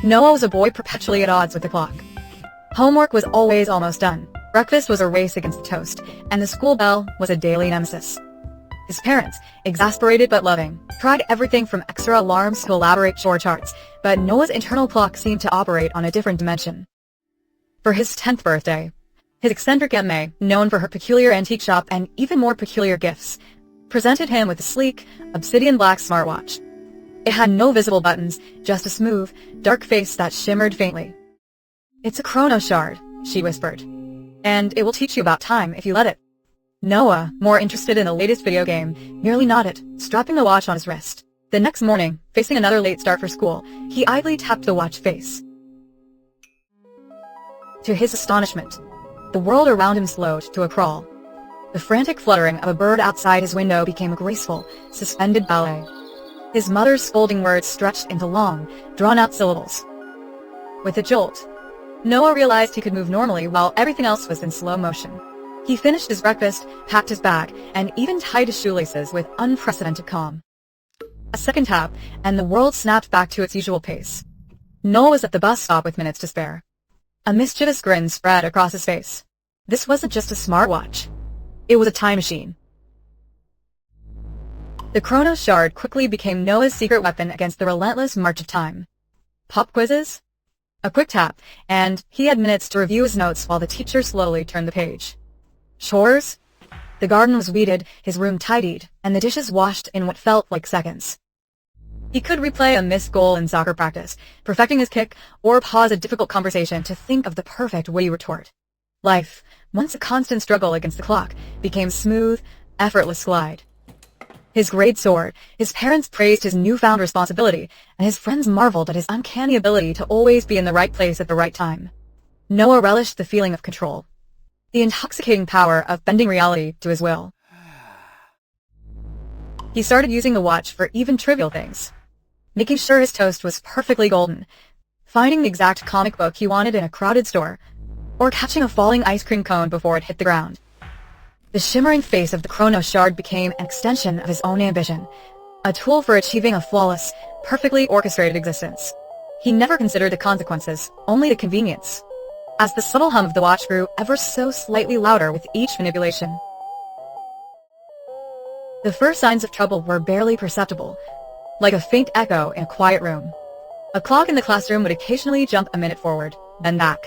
Noah was a boy perpetually at odds with the clock. Homework was always almost done, breakfast was a race against the toast, and the school bell was a daily nemesis. His parents, exasperated but loving, tried everything from extra alarms to elaborate chore charts, but Noah's internal clock seemed to operate on a different dimension. For his 10th birthday, his eccentric Aunt May, known for her peculiar antique shop and even more peculiar gifts, presented him with a sleek, obsidian black smartwatch. It had no visible buttons, just a smooth, dark face that shimmered faintly. "It's a Chronos Shard," she whispered, "and it will teach you about time if you let it." Noah, more interested in the latest video game, merely nodded, strapping the watch on his wrist. The next morning, facing another late start for school, he idly tapped the watch face. To his astonishment, the world around him slowed to a crawl. The frantic fluttering of a bird outside his window became a graceful, suspended ballet. His mother's scolding words stretched into long, drawn-out syllables. With a jolt, Noah realized he could move normally while everything else was in slow motion. He finished his breakfast, packed his bag, and even tied his shoelaces with unprecedented calm. A second tap, and the world snapped back to its usual pace. Noah was at the bus stop with minutes to spare. A mischievous grin spread across his face. This wasn't just a smartwatch. It was a time machine. The Chronos Shard quickly became Noah's secret weapon against the relentless march of time. Pop quizzes? A quick tap, and he had minutes to review his notes while the teacher slowly turned the page. Chores? The garden was weeded, his room tidied, and the dishes washed in what felt like seconds. He could replay a missed goal in soccer practice, perfecting his kick, or pause a difficult conversation to think of the perfect witty retort. Life, once a constant struggle against the clock, became smooth, effortless glide. His grades soared, his parents praised his newfound responsibility, and his friends marveled at his uncanny ability to always be in the right place at the right time. Noah relished the feeling of control, the intoxicating power of bending reality to his will. He started using the watch for even trivial things, making sure his toast was perfectly golden, finding the exact comic book he wanted in a crowded store, or catching a falling ice cream cone before it hit the ground. The shimmering face of the Chronos Shard became an extension of his own ambition, a tool for achieving a flawless, perfectly orchestrated existence. He never considered the consequences, only the convenience. As the subtle hum of the watch grew ever so slightly louder with each manipulation. The first signs of trouble were barely perceptible, like a faint echo in a quiet room. A clock in the classroom would occasionally jump a minute forward, then back.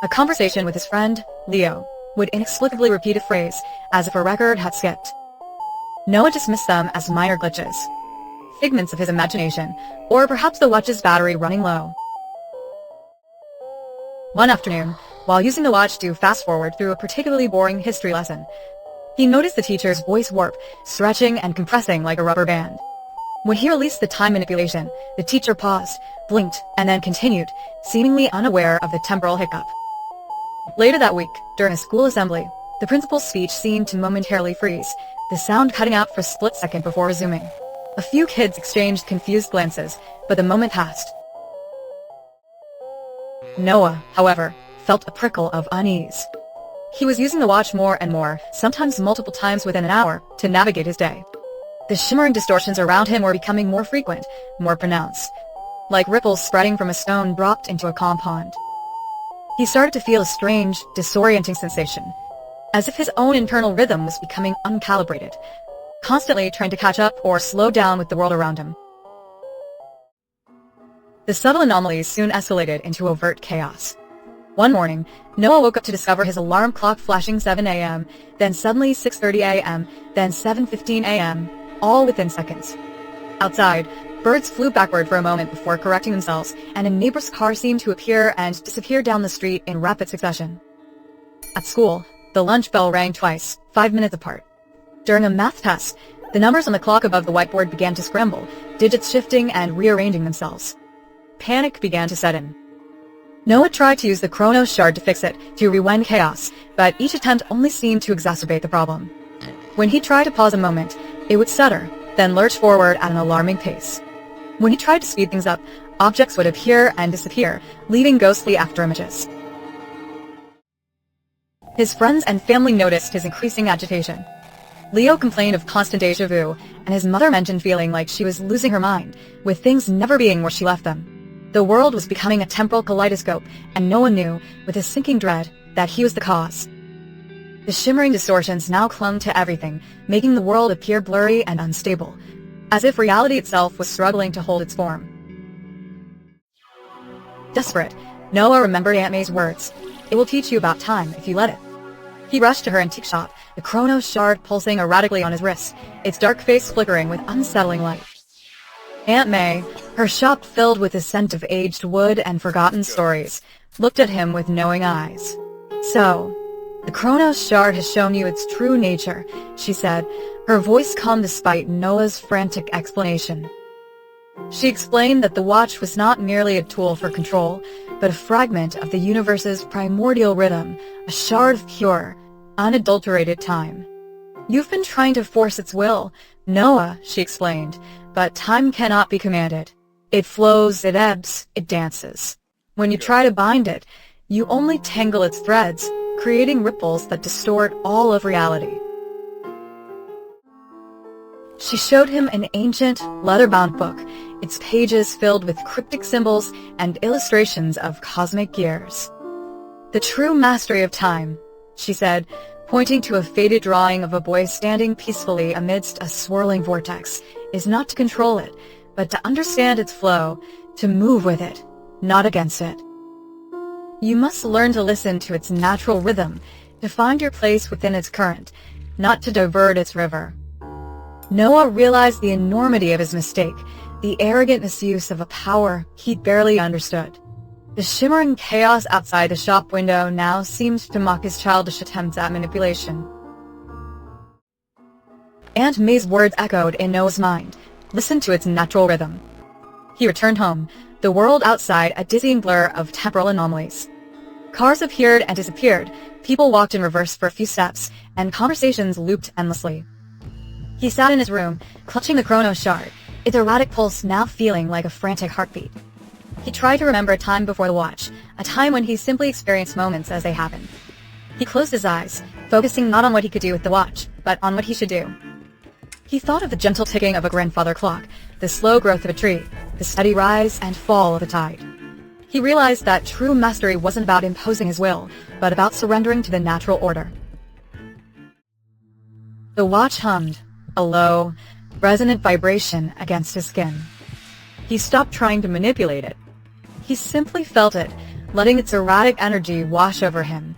A conversation with his friend, Leo, would inexplicably repeat a phrase, as if a record had skipped. Noah dismissed them as minor glitches, figments of his imagination, or perhaps the watch's battery running low. One afternoon, while using the watch to fast-forward through a particularly boring history lesson, he noticed the teacher's voice warp, stretching and compressing like a rubber band. When he released the time manipulation, the teacher paused, blinked, and then continued, seemingly unaware of the temporal hiccup. Later that week, during a school assembly, the principal's speech seemed to momentarily freeze, the sound cutting out for a split second before resuming. A few kids exchanged confused glances, but the moment passed. Noah, however, felt a prickle of unease. He was using the watch more and more, sometimes multiple times within an hour, to navigate his day. The shimmering distortions around him were becoming more frequent, more pronounced, like ripples spreading from a stone dropped into a calm pond. He started to feel a strange, disorienting sensation, as if his own internal rhythm was becoming uncalibrated, constantly trying to catch up or slow down with the world around him. The subtle anomalies soon escalated into overt chaos. One morning, Noah woke up to discover his alarm clock flashing 7 a.m., then suddenly 6:30 a.m., then 7:15 a.m., all within seconds. Outside, birds flew backward for a moment before correcting themselves, and a neighbor's car seemed to appear and disappear down the street in rapid succession. At school, the lunch bell rang twice, 5 minutes apart. During a math test, the numbers on the clock above the whiteboard began to scramble, digits shifting and rearranging themselves. Panic began to set in. Noah tried to use the Chronos Shard to fix it, to rewind chaos, but each attempt only seemed to exacerbate the problem. When he tried to pause a moment, it would stutter, then lurch forward at an alarming pace. When he tried to speed things up, objects would appear and disappear, leaving ghostly afterimages. His friends and family noticed his increasing agitation. Leo complained of constant déjà vu, and his mother mentioned feeling like she was losing her mind, with things never being where she left them. The world was becoming a temporal kaleidoscope, and no one knew, with a sinking dread, that he was the cause. The shimmering distortions now clung to everything, making the world appear blurry and unstable, as if reality itself was struggling to hold its form. Desperate, Noah remembered Aunt May's words. "It will teach you about time if you let it." He rushed to her antique shop, the Chronos Shard pulsing erratically on his wrist, its dark face flickering with unsettling light. Aunt May, her shop filled with the scent of aged wood and forgotten stories, looked at him with knowing eyes. "So, the Chronos Shard has shown you its true nature," she said, her voice calm despite Noah's frantic explanation. She explained that the watch was not merely a tool for control, but a fragment of the universe's primordial rhythm, a shard of pure, unadulterated time. "You've been trying to force its will, Noah," she explained, "but time cannot be commanded. It flows, it ebbs, it dances. When you try to bind it, you only tangle its threads, creating ripples that distort all of reality." She showed him an ancient, leather-bound book, its pages filled with cryptic symbols and illustrations of cosmic gears. "The true mastery of time," she said, pointing to a faded drawing of a boy standing peacefully amidst a swirling vortex, "is not to control it, but to understand its flow, to move with it, not against it. You must learn to listen to its natural rhythm, to find your place within its current, not to divert its river." Noah realized the enormity of his mistake, the arrogant misuse of a power he barely understood. The shimmering chaos outside the shop window now seemed to mock his childish attempts at manipulation. Aunt May's words echoed in Noah's mind. Listen to its natural rhythm. He returned home, the world outside a dizzying blur of temporal anomalies. Cars appeared and disappeared, people walked in reverse for a few steps, and conversations looped endlessly. He sat in his room, clutching the Chronos Shard, its erratic pulse now feeling like a frantic heartbeat. He tried to remember a time before the watch, a time when he simply experienced moments as they happened. He closed his eyes, focusing not on what he could do with the watch, but on what he should do. He thought of the gentle ticking of a grandfather clock, the slow growth of a tree, the steady rise and fall of a tide. He realized that true mastery wasn't about imposing his will, but about surrendering to the natural order. The watch hummed, a low, resonant vibration against his skin. He stopped trying to manipulate it. He simply felt it, letting its erratic energy wash over him.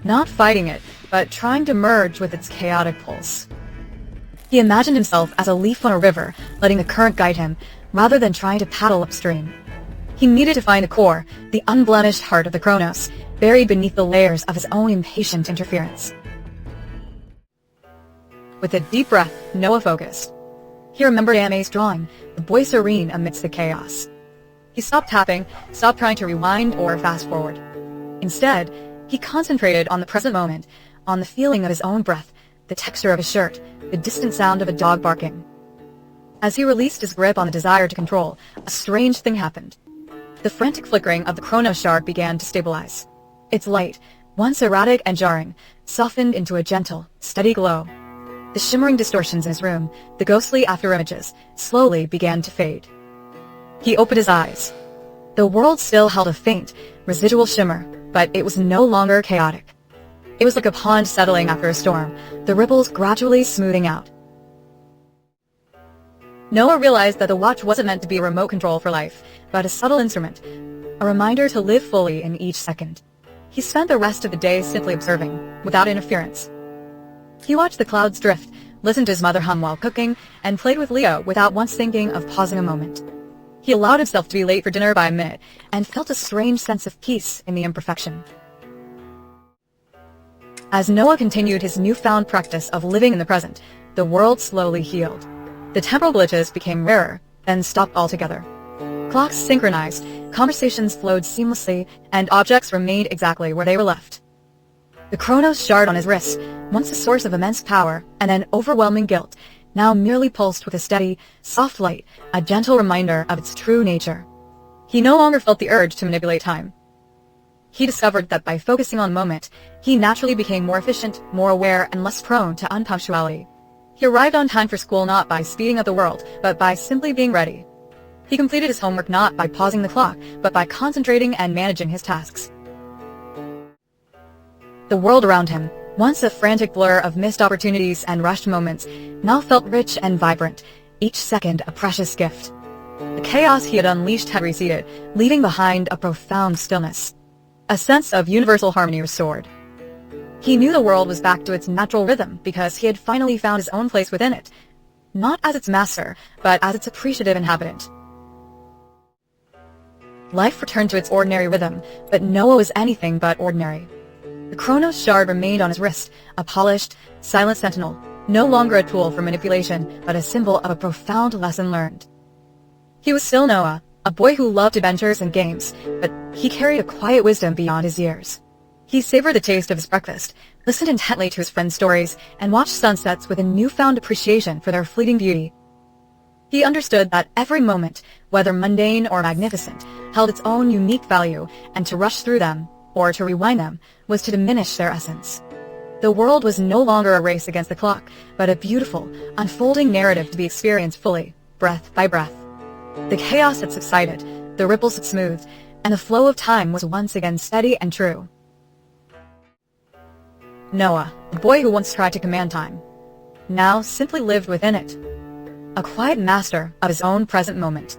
Not fighting it, but trying to merge with its chaotic pulse. He imagined himself as a leaf on a river, letting the current guide him, rather than trying to paddle upstream. He needed to find the core, the unblemished heart of the Chronos, buried beneath the layers of his own impatient interference. With a deep breath, Noah focused. He remembered Aunt May's drawing, the boy serene amidst the chaos. He stopped tapping, stopped trying to rewind or fast forward. Instead, he concentrated on the present moment, on the feeling of his own breath, the texture of his shirt, the distant sound of a dog barking. As he released his grip on the desire to control, a strange thing happened. The frantic flickering of the Chronos Shard began to stabilize. Its light, once erratic and jarring, softened into a gentle, steady glow. The shimmering distortions in his room, the ghostly afterimages, slowly began to fade. He opened his eyes. The world still held a faint, residual shimmer, but it was no longer chaotic. It was like a pond settling after a storm, the ripples gradually smoothing out. Noah realized that the watch wasn't meant to be a remote control for life, but a subtle instrument, a reminder to live fully in each second. He spent the rest of the day simply observing, without interference. He watched the clouds drift, listened to his mother hum while cooking, and played with Leo without once thinking of pausing a moment. He allowed himself to be late for dinner by a minute, and felt a strange sense of peace in the imperfection. As Noah continued his newfound practice of living in the present, the world slowly healed. The temporal glitches became rarer, then stopped altogether. Clocks synchronized, conversations flowed seamlessly, and objects remained exactly where they were left. The Chronos Shard on his wrist, once a source of immense power and then overwhelming guilt, now merely pulsed with a steady, soft light, a gentle reminder of its true nature. He no longer felt the urge to manipulate time. He discovered that by focusing on the moment, he naturally became more efficient, more aware, and less prone to unpunctuality. He arrived on time for school not by speeding up the world, but by simply being ready. He completed his homework not by pausing the clock, but by concentrating and managing his tasks. The world around him, once a frantic blur of missed opportunities and rushed moments, now felt rich and vibrant, each second a precious gift. The chaos he had unleashed had receded, leaving behind a profound stillness. A sense of universal harmony restored. He knew the world was back to its natural rhythm because he had finally found his own place within it, not as its master, but as its appreciative inhabitant. Life returned to its ordinary rhythm, but Noah was anything but ordinary. The Chronos Shard remained on his wrist, a polished, silent sentinel, no longer a tool for manipulation, but a symbol of a profound lesson learned. He was still Noah, a boy who loved adventures and games, but he carried a quiet wisdom beyond his years. He savored the taste of his breakfast, listened intently to his friends' stories, and watched sunsets with a newfound appreciation for their fleeting beauty. He understood that every moment, whether mundane or magnificent, held its own unique value, and to rush through them, or to rewind them, was to diminish their essence. The world was no longer a race against the clock, but a beautiful, unfolding narrative to be experienced fully, breath by breath. The chaos had subsided, the ripples had smoothed, and the flow of time was once again steady and true. Noah, the boy who once tried to command time, now simply lived within it, a quiet master of his own present moment.